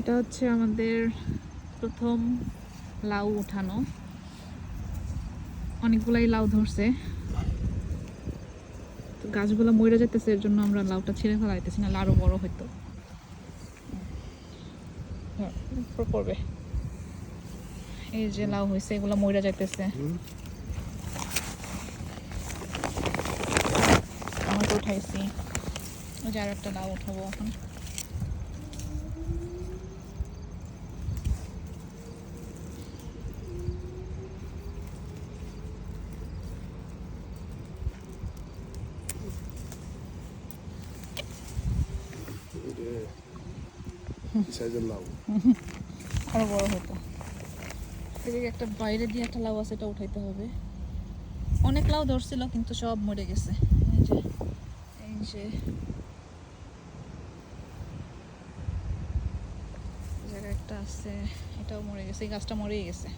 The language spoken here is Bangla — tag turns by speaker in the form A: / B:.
A: এটা হচ্ছে আমাদের প্রথম লাউ উঠানো। অনেকগুলাই লাউ ধরছে, তো গাছগুলো মরে যেতেছে, এর জন্য আমরা লাউটা ছিঁড়ে ফেলাইতেছি, না আরো বড় হইতো। পড়বে, এই যে লাউ হয়েছে এগুলো মরে যাইতেছে। টমেটো উঠাইছি, ওই যে আর একটা লাউ উঠাবো এখন। আরো বড় হতো। এদিকে একটা বাইরে দিয়ে একটা লাউ আছে, এটা উঠাইতে হবে। অনেক লাউ ধরছিল কিন্তু সব মরে গেছে। এই যে জায়গায় একটা আছে, এটাও মরে গেছে, এই গাছটা মরেই গেছে।